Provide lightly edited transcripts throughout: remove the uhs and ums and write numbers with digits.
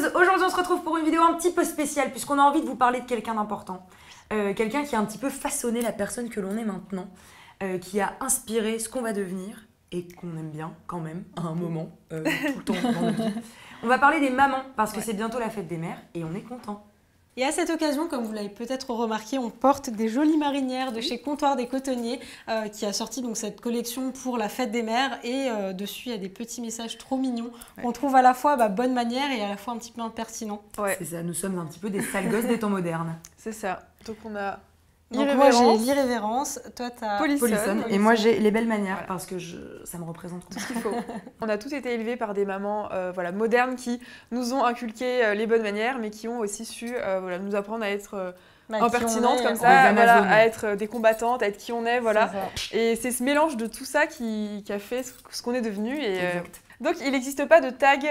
Rose, aujourd'hui on se retrouve pour une vidéo un petit peu spéciale puisqu'on a envie de vous parler de quelqu'un d'important. Quelqu'un qui a un petit peu façonné la personne que l'on est maintenant, qui a inspiré ce qu'on va devenir et qu'on aime bien quand même à un moment, tout le temps dans notre vie. On va parler des mamans parce que c'est bientôt la fête des mères et on est content. Et à cette occasion, comme vous l'avez peut-être remarqué, on porte des jolies marinières de chez Comptoir des Cotonniers qui a sorti donc cette collection pour la fête des mères et dessus il y a des petits messages trop mignons qu'on trouve à la fois bonne manière et à la fois un petit peu impertinents. Ouais. C'est ça, nous sommes un petit peu des sales gosses des temps modernes. C'est ça. Donc on a donc moi j'ai l'irrévérence, toi t'as Polisson et moi j'ai les belles manières parce que ça me représente tout ce qu'il faut. On a tous été élevés par des mamans modernes qui nous ont inculqué les bonnes manières mais qui ont aussi su nous apprendre à être impertinentes comme ça, à être des combattantes, à être qui on est, voilà. Et c'est ce mélange de tout ça qui a fait ce qu'on est devenu. Et, donc il n'existe pas de tag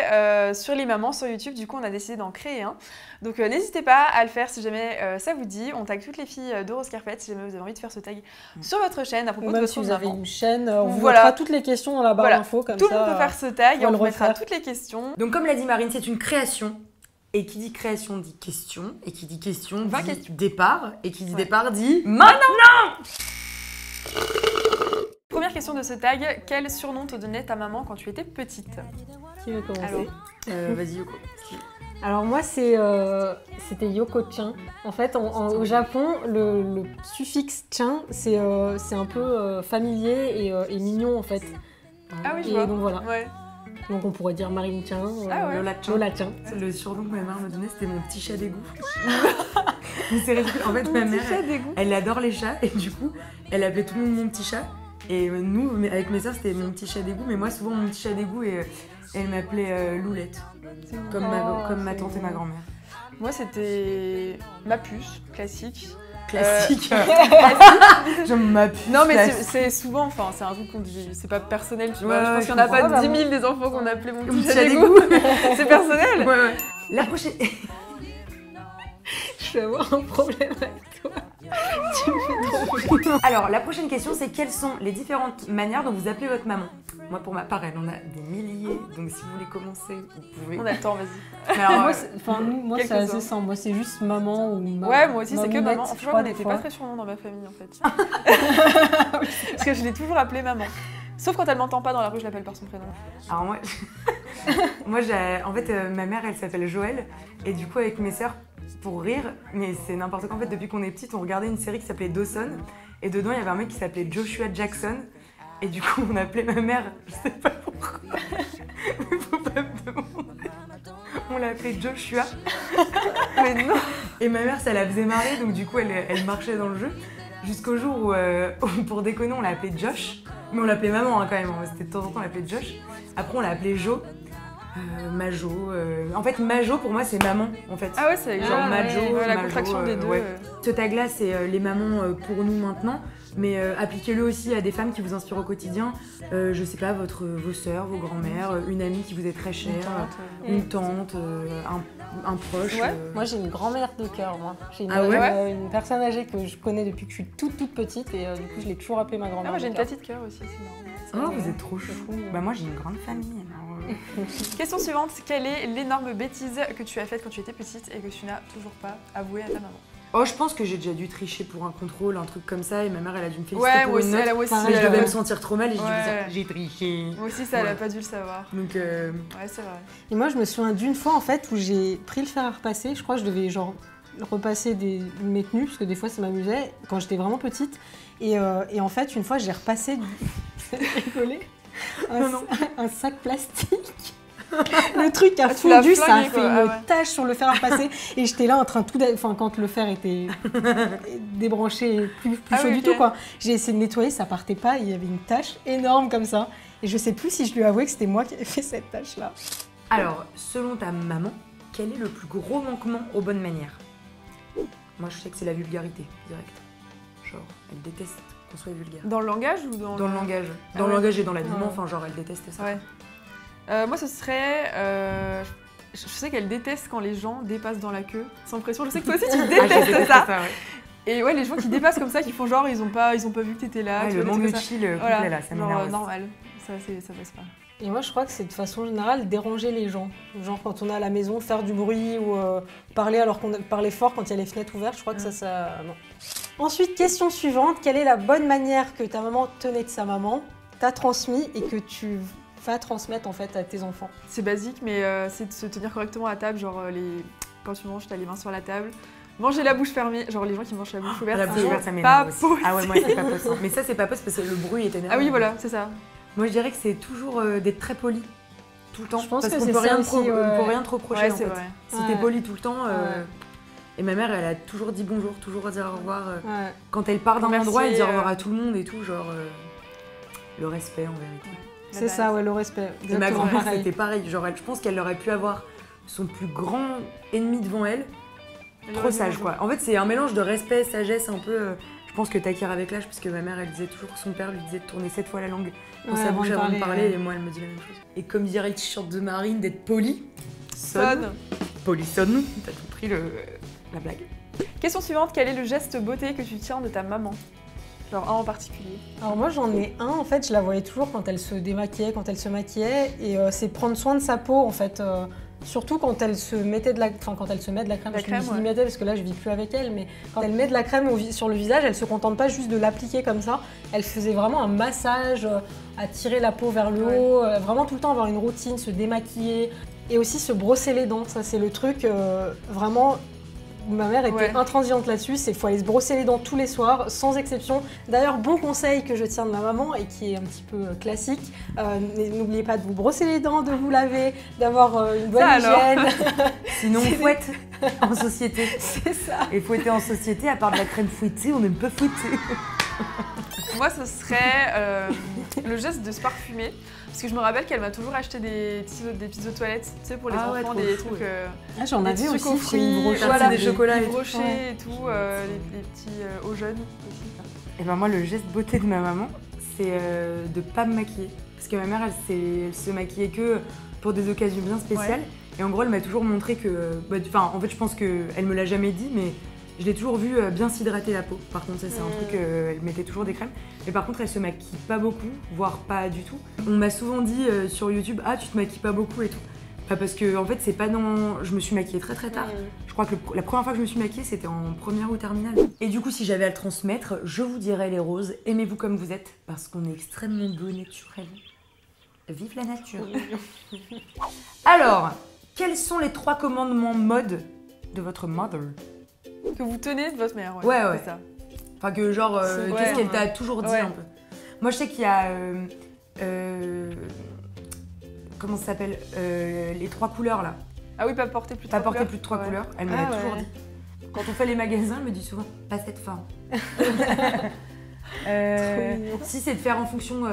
sur les mamans sur YouTube, du coup on a décidé d'en créer un. Donc n'hésitez pas à le faire si jamais ça vous dit. On tag toutes les filles de Rose Carpet si jamais vous avez envie de faire ce tag sur votre chaîne à propos de votre si vous avez maman. une chaîne, on vous mettra toutes les questions dans la barre d'infos comme tout ça. le monde peut faire ce tag et on vous mettra toutes les questions. Donc comme l'a dit Marine, c'est une création. Et qui dit création dit question, et qui dit question dit départ, et qui dit départ dit maintenant. Première question de ce tag, quel surnom te donnait ta maman quand tu étais petite? Qui veut commencer? Vas-y Yoko. Alors moi c'était Yoko-chan. En fait au Japon le suffixe chan c'est un peu familier et mignon en fait. Ah oui je vois. Donc voilà. Ouais. Donc on pourrait dire Marine Chan, Lola-chan. Le surnom que ma mère me donnait, c'était mon petit chat d'égout. C'est ridicule. En fait, ma mère, elle adore les chats et du coup, elle appelait tout le monde mon petit chat. Et nous, avec mes soeurs, c'était mon petit chat d'égout. Mais moi, souvent, mon petit chat d'égout, et elle m'appelait Loulette. Comme ma tante et ma grand-mère. Moi, c'était ma puce, classique. Classique. Je m'appuie. Non mais c'est souvent, enfin c'est un truc qu'on dit, c'est pas personnel, tu vois. Je pense qu'il n'y en a pas 10 000 des enfants qu'on appelait mon petit chat d'égout. C'est personnel. Ouais. La prochaine. Je vais avoir un problème avec toi. Tu me fais trop rire. Alors la prochaine question c'est quelles sont les différentes manières dont vous appelez votre maman? Moi pour ma part elle en a des milliers, donc si vous voulez commencer vous pouvez. On attend, vas-y. Moi c'est assez simple, moi c'est juste maman ou maman. Ouais moi aussi c'est que maman, je crois qu'on n'était pas très surnom dans ma famille en fait. Parce que je l'ai toujours appelée maman. Sauf quand elle m'entend pas dans la rue, je l'appelle par son prénom. Alors moi en fait ma mère elle s'appelle Joëlle et du coup avec mes sœurs pour rire, mais c'est n'importe quoi en fait depuis qu'on est petite on regardait une série qui s'appelait Dawson et dedans il y avait un mec qui s'appelait Joshua Jackson et du coup on appelait ma mère, je sais pas pourquoi, mais faut pas me demander, on l'appelait Joshua. Mais non. Et ma mère ça la faisait marrer donc du coup elle marchait dans le jeu jusqu'au jour où pour déconner on l'appelait Josh, mais on l'appelait maman quand même, c'était de temps en temps on l'appelait Josh, après on l'appelait Jo. Majo. En fait, Majo pour moi c'est maman en fait. Ah ouais, c'est genre Majo, la contraction des deux. Ouais. Ce tag là c'est les mamans pour nous maintenant, mais appliquez-le aussi à des femmes qui vous inspirent au quotidien. Je sais pas, vos sœurs, vos grands-mères, une amie qui vous est très chère, une tante, un proche. Ouais. Moi j'ai une grand-mère de cœur, moi. J'ai une personne âgée que je connais depuis que je suis toute petite et du coup je l'ai toujours appelée ma grand-mère. Ah moi j'ai une petite cœur aussi, c'est marrant. Oh vous êtes trop chou. Bah moi j'ai une grande famille. Question suivante, quelle est l'énorme bêtise que tu as faite quand tu étais petite et que tu n'as toujours pas avoué à ta maman? Oh, je pense que j'ai déjà dû tricher pour un contrôle, un truc comme ça, et ma mère elle a dû me féliciter pour une note. Ouais, moi aussi. Je devais me sentir trop mal et j'ai dû me dire j'ai triché. Moi aussi ça, elle a pas dû le savoir. Donc ouais, c'est vrai. Et moi je me souviens d'une fois en fait où j'ai pris le fer à repasser, je crois que je devais genre repasser mes tenues parce que des fois ça m'amusait quand j'étais vraiment petite et en fait une fois j'ai repassé un sac plastique. Le truc a fondu, ça a fait une tache sur le fer à repasser et j'étais là en train quand le fer était débranché et plus chaud du tout quoi. J'ai essayé de nettoyer, ça partait pas, il y avait une tache énorme comme ça et je sais plus si je lui ai avoué que c'était moi qui avais fait cette tache là. Alors, selon ta maman, quel est le plus gros manquement aux bonnes manières? Moi je sais que c'est la vulgarité, direct. Genre, elle déteste qu'on soit vulgaire. Dans le langage ou dans le langage? Dans le langage et dans l'habillement, enfin genre elle déteste ça. Ouais. Moi ce serait, je sais qu'elle déteste quand les gens dépassent dans la queue sans pression. Je sais que toi aussi tu détestes ça. Ouais. Et ouais, les gens qui dépassent comme ça, qui font genre ils ont pas vu que t'étais là. Ouais, le manque de chill, voilà, là, ça m'énerve. Normal, ça passe pas. Et moi, je crois que c'est de façon générale déranger les gens. Genre quand on est à la maison, faire du bruit ou parler alors qu'on parlait fort quand il y a les fenêtres ouvertes, je crois que ça... Non. Ensuite, question suivante. Quelle est la bonne manière que ta maman tenait de sa maman, t'a transmis et que tu vas transmettre en fait à tes enfants? C'est basique, mais c'est de se tenir correctement à table. Genre, quand tu manges, t'as les mains sur la table. Manger la bouche fermée, genre les gens qui mangent la bouche ouverte, la bouche ouverte, ça m'énerve aussi. Ah ouais, moi c'est pas possible. Mais ça c'est pas possible parce que le bruit est énorme. Ah oui, voilà, c'est ça. Moi je dirais que c'est toujours d'être très poli tout le temps. Je pense parce que qu'on c'est peut ça rien aussi, on peut rien te reprocher en fait. Vrai. Si t'es poli tout le temps. Et ma mère elle a toujours dit bonjour, toujours dit au revoir. Quand elle part d'un endroit, elle dit au revoir à tout le monde et tout, genre le respect en vérité. C'est ça, ouais, le respect. Et ma grand-mère c'était pareil, genre je pense qu'elle aurait pu avoir son plus grand ennemi devant elle. Trop sage quoi. En fait c'est un mélange de respect, sagesse un peu. Je pense que t'acquiers avec l'âge parce que ma mère elle disait toujours que son père lui disait de tourner 7 fois la langue dans sa bouche avant de parler et moi elle me dit la même chose. Et comme dirait le t-shirt de Marine d'être poli, sonne. Poli sonne, t'as compris la blague. Question suivante, quel est le geste beauté que tu tiens de ta maman? Genre un en particulier. Alors moi j'en ai un en fait, je la voyais toujours quand elle se démaquillait, quand elle se maquillait et c'est prendre soin de sa peau en fait. Surtout quand elle se mettait de la, quand elle se met de la crème, je mettais parce que là je vis plus avec elle, mais quand elle met de la crème sur le visage, elle se contente pas juste de l'appliquer comme ça, elle faisait vraiment un massage, à tirer la peau vers le haut, vraiment tout le temps avoir une routine, se démaquiller et aussi se brosser les dents, ça c'est le truc vraiment... Ma mère était intransigeante là-dessus, c'est qu'il faut aller se brosser les dents tous les soirs, sans exception. D'ailleurs, bon conseil que je tiens de ma maman et qui est un petit peu classique, n'oubliez pas de vous brosser les dents, de vous laver, d'avoir une bonne hygiène. Sinon on fouette en société. C'est ça. Et fouetter en société, à part de la crème fouettée, on n'aime pas fouetter. Moi, ce serait le geste de se parfumer. Parce que je me rappelle qu'elle m'a toujours acheté des petites eaux de toilette, tu sais, pour les enfants, des trucs... j'en avais aussi, aux fruits, des chocolats des brochets et tout, les petits eaux jaunes aussi. Et ben moi, le geste beauté de ma maman, c'est de pas me maquiller. Parce que ma mère, elle se maquillait que pour des occasions bien spéciales. Et en gros, elle m'a toujours montré que... en fait, je pense qu'elle me l'a jamais dit, mais... Je l'ai toujours vue bien s'hydrater la peau. Par contre, ça c'est un truc, elle mettait toujours des crèmes. Mais par contre, elle se maquille pas beaucoup, voire pas du tout. On m'a souvent dit sur YouTube, ah tu te maquilles pas beaucoup et tout. Parce que en fait, c'est pas dans... Je me suis maquillée très tard. Je crois que la première fois que je me suis maquillée, c'était en première ou terminale. Et du coup, si j'avais à le transmettre, je vous dirais les roses, aimez-vous comme vous êtes, parce qu'on est extrêmement beau naturel. Vive la nature. Alors, quels sont les 3 commandements mode de votre mother? Que vous tenez de votre mère, ouais. C'est ça. Enfin que genre, qu'est-ce qu'elle t'a toujours dit un peu. Moi je sais qu'il y a, comment ça s'appelle, les 3 couleurs là. Ah oui, pas porter plus de 3 couleurs. Pas porter plus de 3 couleurs, elle me l'a toujours dit. Quand on fait les magasins, elle me dit souvent, pas cette forme. Si c'est de faire en fonction,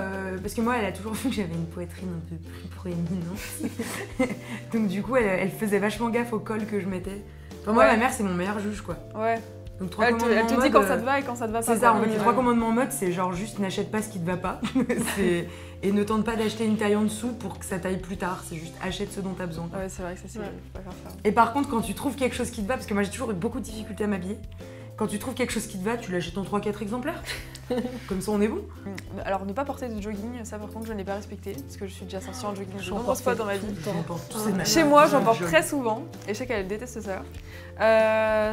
parce que moi elle a toujours vu que j'avais une poitrine un peu plus proéminente. Donc du coup elle faisait vachement gaffe au col que je mettais. Enfin, moi, ma mère, c'est mon meilleur juge, quoi. Ouais. Donc, elle te dit quand ça te va et quand ça te va pas. C'est ça, en fait, les 3 commandements mode, c'est genre juste n'achète pas ce qui te va pas. Et ne tente pas d'acheter une taille en dessous pour que ça taille plus tard. C'est juste achète ce dont t'as besoin. Ouais, c'est vrai que ça, c'est faut pas faire ça. Et par contre, quand tu trouves quelque chose qui te va, parce que moi, j'ai toujours eu beaucoup de difficultés à m'habiller, quand tu trouves quelque chose qui te va, tu l'achètes en 3-4 exemplaires. Comme ça, on est bon. Alors, ne pas porter de jogging, ça par contre, je n'ai pas respecté. Parce que je suis déjà sortie en jogging de nombreuses fois dans ma vie. Chez moi, j'en porte très souvent. Et je sais qu'elle déteste ça.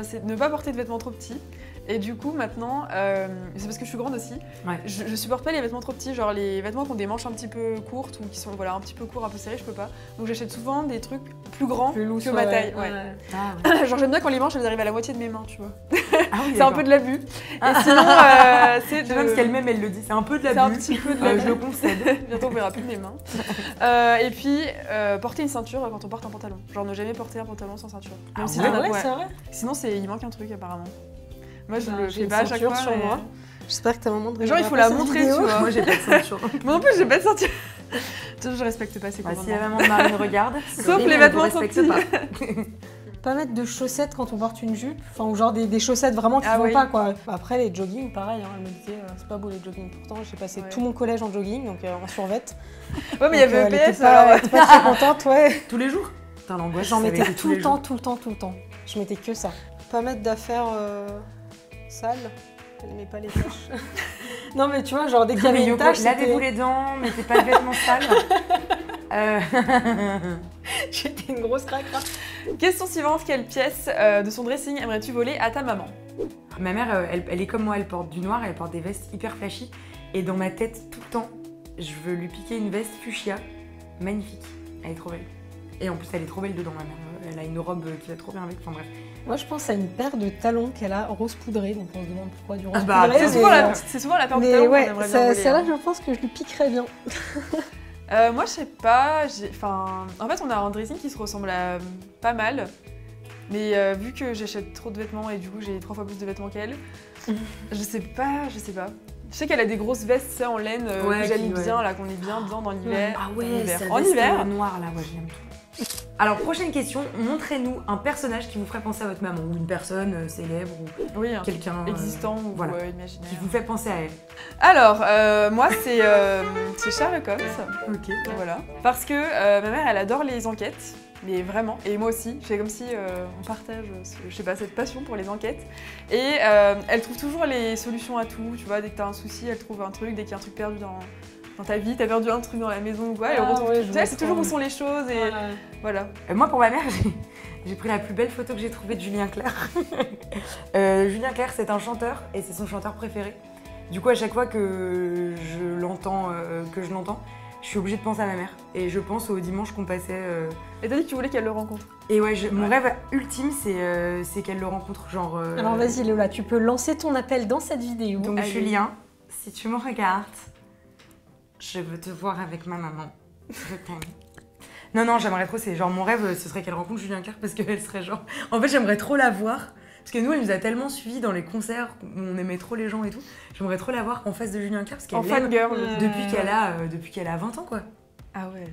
C'est ne pas porter de vêtements trop petits. Et du coup, maintenant, c'est parce que je suis grande aussi, je supporte pas les vêtements trop petits, genre les vêtements qui ont des manches un petit peu courtes ou qui sont un petit peu courts, un peu serrés, je peux pas. Donc j'achète souvent des trucs plus grands que ma taille. Genre j'aime bien quand les manches elles arrivent à la moitié de mes mains, tu vois. C'est un peu de l'abus. Et sinon, c'est de... Même si elle-même, elle le dit, c'est un peu de l'abus. C'est un petit peu de l'abus. Je le concède. Bientôt on verra plus de mes mains. Et puis, porter une ceinture quand on porte un pantalon. Genre ne jamais porter un pantalon sans ceinture. Même si c'est vrai. Sinon, il manque un truc apparemment. Moi, je le fais pas à chaque fois. Sur moi. J'espère que ta maman... Genre, il faut la montrer, tu vois. Moi, j'ai pas de ceinture. Moi non plus, j'ai pas de ceinture. Je respecte pas ces commandements. Si la maman de Marine regarde... Sauf les vêtements trop petits. Pas mettre de chaussettes quand on porte une jupe, enfin, ou genre des chaussettes vraiment qui vont pas, quoi. Après, les jogging, pareil, elle me disait, c'est pas beau les jogging. Pourtant, j'ai passé tout mon collège en jogging, donc en survette. Ouais, mais il y avait EPS, alors... Elle était pas très contente, ouais. Tous les jours? Putain, l'angoisse. J'en mettais tout le temps. Je mettais que ça. Pas mettre d'affaires... sale, elle n'aimait pas les taches. Non mais tu vois, genre dès qu'il y avait une tache, lavez-vous les dents, mettez pas de vêtements sales. J'étais une grosse cracra. Question suivante, quelle pièce de son dressing aimerais-tu voler à ta maman? Ma mère, elle est comme moi, elle porte du noir, elle porte des vestes hyper flashy. Et dans ma tête, tout le temps, je veux lui piquer une veste fuchsia, magnifique. Elle est trop belle. Et en plus, elle est trop belle dedans, ma mère. Elle a une robe qui va trop bien avec, enfin bref. Moi, je pense à une paire de talons qu'elle a rose poudré, donc on se demande pourquoi du rose poudré. C'est souvent la paire de talons qu'on aimerait bien voler. Celle-là, je pense que je lui piquerais bien. Moi, je sais pas. En fait, on a un dressing qui se ressemble à pas mal. Mais vu que j'achète trop de vêtements et du coup, j'ai 3 fois plus de vêtements qu'elle, je sais pas. Je sais qu'elle a des grosses vestes en laine que j'aime bien, là, qu'on est bien dedans dans l'hiver. Ah ouais, en hiver. Noir, là, moi j'aime tout. Alors, prochaine question, montrez-nous un personnage qui vous ferait penser à votre maman, ou une personne célèbre, ou quelqu'un existant ou voilà, imaginaire. qui vous fait penser à elle. Alors, moi, c'est Sherlock Holmes. Ok. Voilà. Parce que ma mère, elle adore les enquêtes. Mais vraiment, et moi aussi, c'est comme si on partage, je sais pas, cette passion pour les enquêtes. Et elle trouve toujours les solutions à tout, tu vois, dès que t'as un souci, elle trouve un truc, dès qu'il y a un truc perdu dans ta vie, t'as perdu un truc dans la maison ou quoi, elle retrouve tout. Tu sais, c'est toujours où sont les choses et voilà. Moi, pour ma mère, j'ai pris la plus belle photo que j'ai trouvée de Julien Clerc. Julien Clerc, c'est un chanteur et c'est son chanteur préféré. Du coup, à chaque fois que je l'entends, je suis obligée de penser à ma mère. Et je pense au dimanche qu'on passait. Et t'as dit que tu voulais qu'elle le rencontre. Et ouais, mon rêve ultime, c'est qu'elle le rencontre. Genre. Alors vas-y Lola, tu peux lancer ton appel dans cette vidéo. Donc Julien, si tu me regardes, je veux te voir avec ma maman. Je t'aime. Non, j'aimerais trop. C'est genre mon rêve, ce serait qu'elle rencontre Julien Clerc parce qu'elle serait genre. En fait, j'aimerais trop la voir. Parce que nous, elle nous a tellement suivis dans les concerts, où on aimait trop les gens et tout. J'aimerais trop la voir en face de Julien Clerc parce qu'elle l'aime depuis qu'elle a 20 ans, quoi. Ah ouais.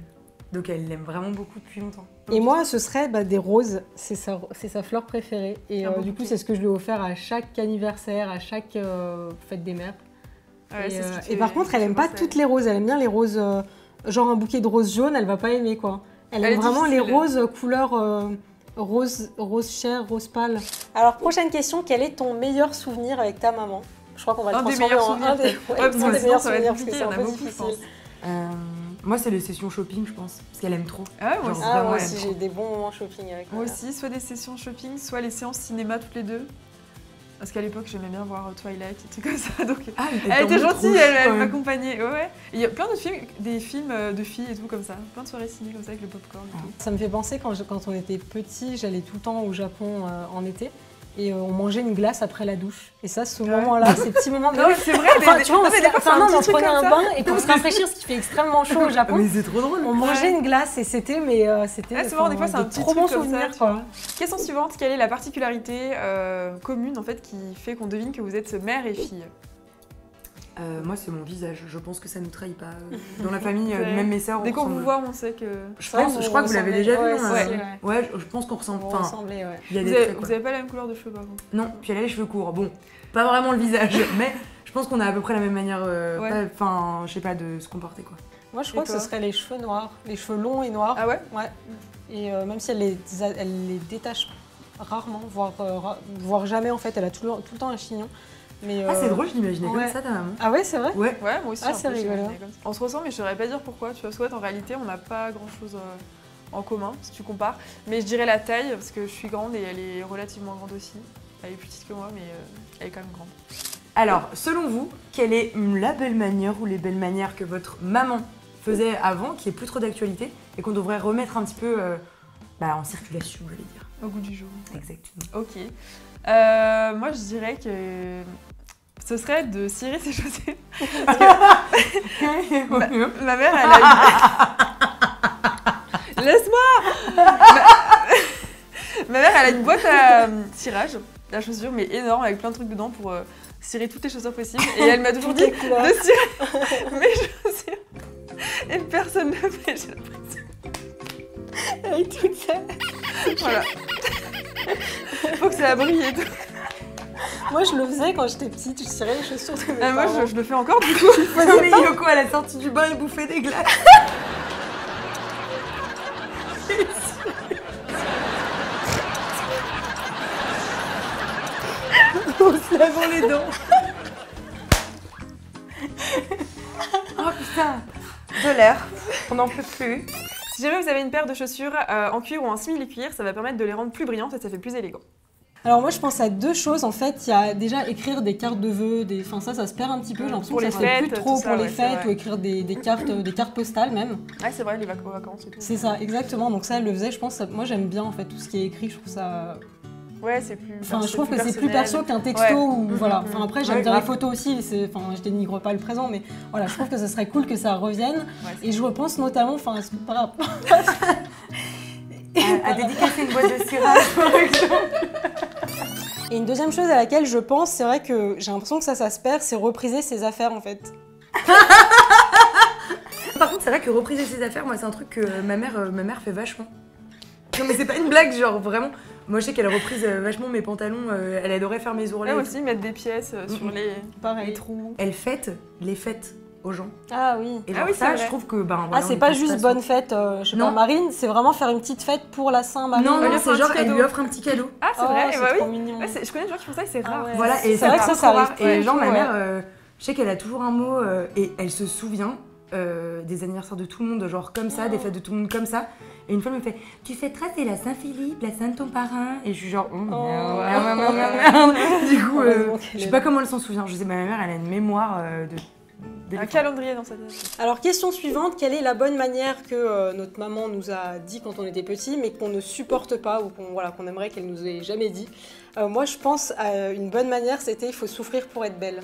Donc elle l'aime vraiment beaucoup depuis longtemps. Et moi, ce serait des roses. C'est sa fleur préférée. Et du coup, c'est ce que je lui ai offert à chaque anniversaire, à chaque fête des mères. Ouais, et par contre, elle aime pas toutes les roses. Elle aime bien les roses, genre un bouquet de roses jaunes, elle va pas aimer, quoi. Elle aime vraiment les roses couleur... Rose chair, rose pâle. Alors, prochaine question, quel est ton meilleur souvenir avec ta maman? Je crois qu'on va le transformer en un des meilleurs souvenirs parce que c'est un peu difficile. Moi, c'est les sessions shopping, je pense, parce qu'elle aime trop. Ah, moi aussi, j'ai des bons moments shopping avec moi aussi, soit des sessions shopping, soit les séances cinéma toutes les deux. Parce qu'à l'époque, j'aimais bien voir Twilight et tout comme ça, donc elle était gentille, elle m'accompagnait. Ouais. Il y a plein de films, des films de filles et tout comme ça, plein de soirées ciné comme ça avec le popcorn et tout. Ça me fait penser quand on était petit, j'allais tout le temps au Japon en été. Et on mangeait une glace après la douche. Et ça, ce moment-là, ces petits moments... Non, c'est vrai, tu vois, on prenait un bain et pour se rafraîchir, ce qui fait extrêmement chaud au Japon. Mais c'est trop drôle. On mangeait une glace et c'était souvent, des fois, c'est un petit trop bon truc souvenir. Question suivante, quelle est la particularité commune en fait qui fait qu'on devine que vous êtes mère et fille? Moi, c'est mon visage. Je pense que ça ne nous trahit pas. Dans la famille, même mes sœurs, dès qu'on vous voit, on sait que... Je crois que vous l'avez déjà vu. Ouais, je pense qu'on ressemble. Vous ressemblez, ouais. Vous avez pas la même couleur de cheveux, par contre? Non, puis elle a les cheveux courts. Bon, pas vraiment le visage, mais je pense qu'on a à peu près la même manière, enfin, je sais pas, de se comporter, quoi. Moi, je crois que ce serait les cheveux noirs. Les cheveux longs et noirs. Ah ouais? Ouais. Et même si elle les détache rarement, voire jamais, en fait. Elle a tout le temps un chignon. Mais c'est drôle, je l'imaginais comme ça, ta maman. Ah ouais, c'est vrai? Ouais, moi aussi. Ah, c'est rigolo. On se ressemble, mais je saurais pas dire pourquoi. Tu vois, soit en réalité, on n'a pas grand-chose en commun, si tu compares. Mais je dirais la taille, parce que je suis grande et elle est relativement grande aussi. Elle est plus petite que moi, mais elle est quand même grande. Alors, selon vous, quelle est la belle manière ou les belles manières que votre maman faisait avant, qui est plus trop d'actualité, et qu'on devrait remettre un petit peu en circulation, je vais dire. Au goût du jour. Exactement. Ok. Moi, je dirais que ce serait de cirer ses chaussettes. Parce que ma mère, elle a une... Laisse-moi. Ma mère, elle a une boîte à cirage, la chaussure, mais énorme, avec plein de trucs dedans pour cirer toutes les chaussures possibles. Et elle m'a toujours dit de cirer mes chaussures. Et personne ne le fait, j'ai l'impression. Elle est toute seule. Voilà. Faut que ça brille et tout. Moi, je le faisais quand j'étais petite, je cirais les chaussures de mes parents. Moi, je le fais encore, du coup. Non, mais Yoko, elle a sorti du bain et bouffé des glaces. On se lavant les dents. Oh putain, de l'air, on n'en peut plus. Si jamais vous avez une paire de chaussures en cuir ou en simili-cuir, ça va permettre de les rendre plus brillantes et ça fait plus élégant. Alors moi je pense à 2 choses en fait, il y a déjà écrire des cartes de vœux, enfin ça se perd un petit peu, j'ai l'impression que ça se fait plus trop pour les fêtes ou écrire des cartes postales même. Ouais c'est vrai, les vacances et tout. C'est ça, exactement, donc ça elle le faisait, je pense, moi j'aime bien en fait tout ce qui est écrit, je trouve ça... Ouais, c'est plus. Enfin, je trouve que c'est plus perso qu'un texto ou voilà. Enfin, après, j'aime bien les photos aussi. Enfin, je dénigre pas le présent, mais voilà, je trouve que ce serait cool que ça revienne. Et je repense notamment, enfin, par rapport à dédicacer une boîte de cirage, par exemple. Et une deuxième chose à laquelle je pense, c'est vrai que j'ai l'impression que ça se perd, c'est repriser ses affaires en fait. Par contre, c'est vrai que repriser ses affaires, moi, c'est un truc que ma mère fait vachement. Non, mais c'est pas une blague, genre vraiment. Moi, je sais qu'elle reprise vachement mes pantalons. Elle adorait faire mes ourlets. Elle aussi, mettre des pièces sur les trous. Elle fête les fêtes aux gens. Ah oui. Et genre, ça, je trouve que voilà, c'est pas juste bonne fête, je sais pas, Marine, c'est vraiment faire une petite fête pour la Saint-Marine. Non, c'est genre elle lui offre un petit cadeau. Ah, c'est vrai, c'est trop mignon. Ouais, je connais des gens qui font ça et c'est rare. Voilà, et c'est vrai que ça arrive. Et genre, ma mère, je sais qu'elle a toujours un mot et elle se souvient des anniversaires de tout le monde, genre comme ça, des fêtes de tout le monde comme ça. Et une fois, elle me fait « Tu fêteras, c'est la Saint-Philippe, la Sainte ton parrain ?» Et je suis genre « merde. » Du coup, je sais pas comment elle s'en souvient. Je sais, ma mère, elle a une mémoire de... Un calendrier dans sa tête. Alors, question suivante, quelle est la bonne manière que notre maman nous a dit quand on était petit, mais qu'on ne supporte pas ou qu'on aimerait qu'elle nous ait jamais dit? Moi, je pense à une bonne manière, c'était « Il faut souffrir pour être belle ».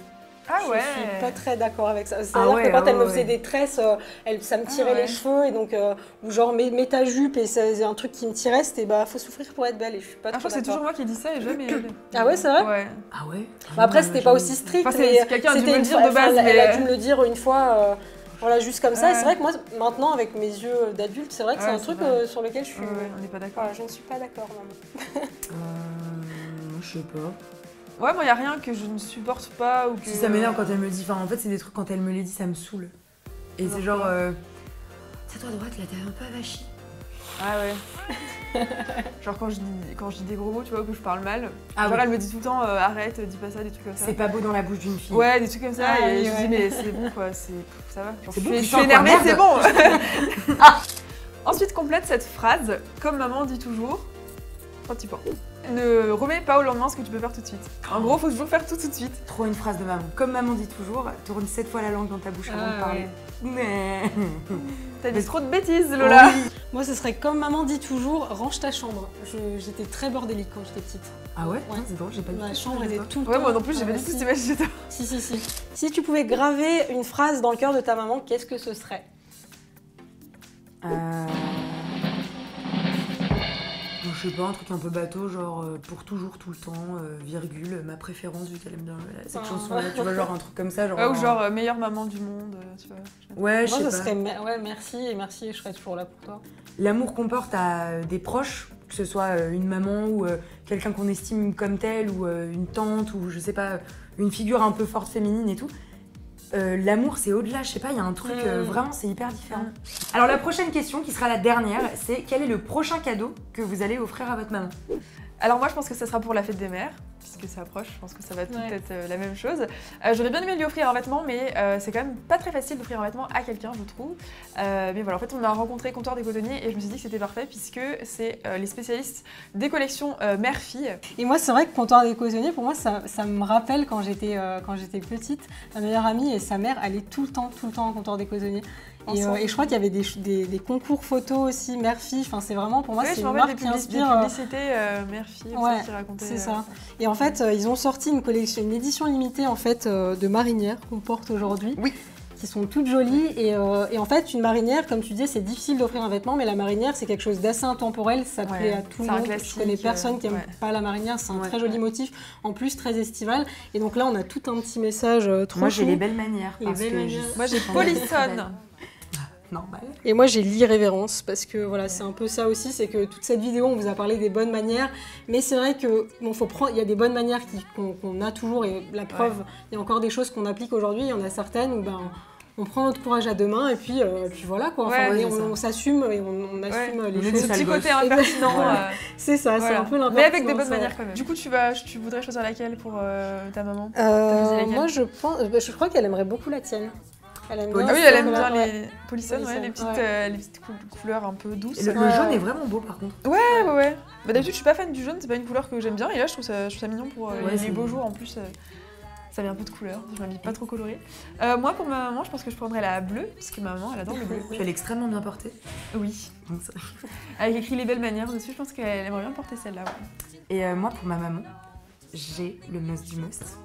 Ah ouais. Je suis pas très d'accord avec ça. C'est-à-dire que quand elle me faisait des tresses, ça me tirait les cheveux et donc ou genre mets ta jupe et c'est un truc qui me tirait, c'était faut souffrir pour être belle et je suis pas trop d'accord. C'est toujours moi qui dis ça et jamais elle. Ah ouais, c'est vrai? Ouais. Ah ouais. Après c'était pas aussi strict, mais quelqu'un a dû me le dire de base. Elle a dû me le dire une fois. Voilà, juste comme ça. Et c'est vrai que moi, maintenant, avec mes yeux d'adulte, c'est vrai que c'est un truc sur lequel je suis... on n'est pas d'accord. Je ne suis pas d'accord, non. Je sais pas. Ouais, moi, il n'y a rien que je ne supporte pas ou que... Si ça m'énerve quand elle me dit... Enfin, en fait, c'est des trucs, quand elle me les dit, ça me saoule. Et c'est genre... C'est à toi à droite, là, t'es un peu avachi. Ah ouais. Genre quand je dis des gros mots, tu vois, que je parle mal. Ah genre elle me dit tout le temps arrête, dis pas ça, des trucs comme ça. C'est pas beau dans la bouche d'une fille. Ouais, des trucs comme ça. Et je dis mais c'est bon quoi, ça va. C'est bon, je suis énervée, c'est bon. Ensuite complète cette phrase, comme maman dit toujours, 3 petits points. Ne remets pas au lendemain ce que tu peux faire tout de suite. En gros, faut toujours faire tout de suite. Trop une phrase de maman. Comme maman dit toujours, tourne 7 fois la langue dans ta bouche avant de parler. Mais... T'as dit trop de bêtises, Lola. Oui. Moi, ce serait comme maman dit toujours, range ta chambre. J'étais très bordélique quand j'étais petite. Ah ouais, c'est drôle, j'ai pas dit. Ma chambre était tout le temps. Ouais, moi non plus, j'ai pas dit tout, c'est pas chez toi. Si. Si tu pouvais graver une phrase dans le cœur de ta maman, qu'est-ce que ce serait? Je sais pas, un truc un peu bateau, genre pour toujours, tout le temps, virgule, ma préférence, vu qu'elle aime bien cette chanson-là, tu vois, genre un truc comme ça. Genre, ouais, ou genre meilleure maman du monde, tu vois. Ouais, je sais pas. Moi, ce serait merci et je serais toujours là pour toi. L'amour qu'on porte à des proches, que ce soit une maman ou quelqu'un qu'on estime comme tel, ou une tante, ou je sais pas, une figure un peu forte féminine et tout. L'amour, c'est au-delà, je sais pas, il y a un truc, vraiment, c'est hyper différent. Alors la prochaine question, qui sera la dernière, c'est quel est le prochain cadeau que vous allez offrir à votre maman? Alors moi, je pense que ça sera pour la fête des mères, puisque ça approche, je pense que ça va tout être la même chose. J'aurais bien aimé lui offrir un vêtement, mais c'est quand même pas très facile d'offrir un vêtement à quelqu'un, je trouve. Mais voilà, en fait, on a rencontré Comptoir des Cotonniers et je me suis dit que c'était parfait, puisque c'est les spécialistes des collections mère-fille. Et moi, c'est vrai que Comptoir des Cotonniers, pour moi, ça me rappelle quand j'étais petite. Ma meilleure amie et sa mère allaient tout le temps au Comptoir des Cotonniers. Et je crois qu'il y avait des concours photos aussi, mère-fille. Enfin, c'est vraiment, pour moi, c'est une marque qui inspire. Des publicités mère-fille, qui racontaient. C'est ça. Et en fait, ils ont sorti une édition limitée en fait de marinières qu'on porte aujourd'hui. Oui. Qui sont toutes jolies. Et en fait, une marinière, comme tu disais, c'est difficile d'offrir un vêtement, mais la marinière, c'est quelque chose d'assez intemporel. Ça plaît à tout le monde. Je connais personne qui n'aime pas la marinière. C'est un très joli motif, en plus très estival. Et donc là, on a tout un petit message trop Moi, j'ai les belles manières. Moi, j'ai Polissonne. Normal. Et moi j'ai l'irrévérence parce que voilà, c'est un peu ça aussi, c'est que toute cette vidéo on vous a parlé des bonnes manières, mais c'est vrai que il y a des bonnes manières qu'on a toujours et la preuve, il y a encore des choses qu'on applique aujourd'hui, il y en a certaines où on prend notre courage à deux mains et puis voilà quoi, on s'assume et on assume les choses. Ce petit côté impertinent. C'est ça, c'est un peu l'impertinence. Mais avec des bonnes manières quand même. Du coup tu voudrais choisir laquelle pour ta maman? Moi je crois qu'elle aimerait beaucoup la tienne. Elle aime bien. Ah oui, elle aime bien les polissons, les petites couleurs un peu douces. Le jaune est vraiment beau par contre. Ouais. Bah, d'habitude, je suis pas fan du jaune, c'est pas une couleur que j'aime bien. Et là, je trouve ça mignon pour les beaux jours en plus. Ça met un peu de couleur, je m'habille pas trop colorée. Moi, pour ma maman, je pense que je prendrais la bleue, parce que ma maman, elle adore le bleu. Puis elle est extrêmement bien portée. Oui. Avec écrit les belles manières dessus, je pense qu'elle aimerait bien porter celle-là. Ouais. Et moi, pour ma maman, j'ai le must du must.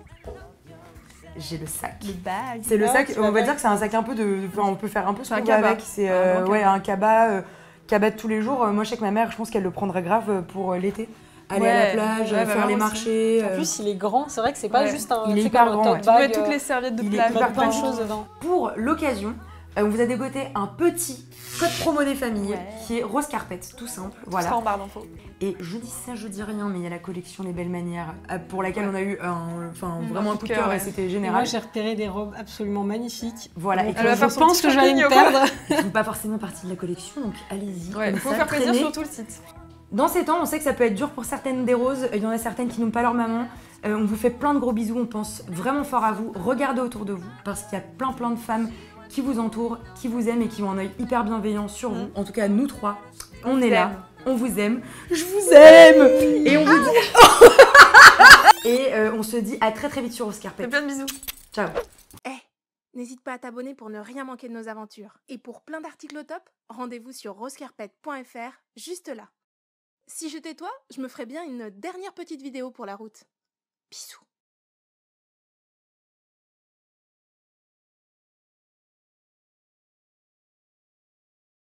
J'ai le sac. Le bag. C'est le sac, on va dire que c'est un sac un peu de... Enfin, on peut faire un peu ce qu'on veut avec. C'est un cabas de tous les jours. Moi, je sais que ma mère, je pense qu'elle le prendrait grave pour l'été. Aller à la plage, faire les marchés. En plus, il est grand. C'est vrai que c'est pas juste un. Il est hyper grand. Tu mets toutes les serviettes de plage. Il y a plein de choses dedans. Pour l'occasion, on vous a dégoté un petit code promo des familles qui est Rose Carpet, tout simple. Voilà. Tout en barre d'infos. Et je dis ça, je dis rien, mais il y a la collection Les Belles Manières pour laquelle on a eu vraiment un coup de cœur et c'était général. Moi, j'ai repéré des robes absolument magnifiques. Voilà. Donc, je pense que je vais me perdre. Ils ne font pas forcément partie de la collection, donc allez-y. Il faut faire plaisir sur tout le site. Dans ces temps, on sait que ça peut être dur pour certaines des roses. Il y en a certaines qui n'ont pas leur maman. On vous fait plein de gros bisous. On pense vraiment fort à vous. Regardez autour de vous parce qu'il y a plein de femmes qui vous entourent, qui vous aiment et qui ont un œil hyper bienveillant sur vous. En tout cas, nous trois, on est là. On vous aime. Je vous aime. Et on vous dit... Et on se dit à très vite sur Rose Carpet. Plein de bisous. Ciao. N'hésite pas à t'abonner pour ne rien manquer de nos aventures. Et pour plein d'articles au top, rendez-vous sur rosecarpet.fr, juste là. Si j'étais toi, je me ferais bien une dernière petite vidéo pour la route. Bisous.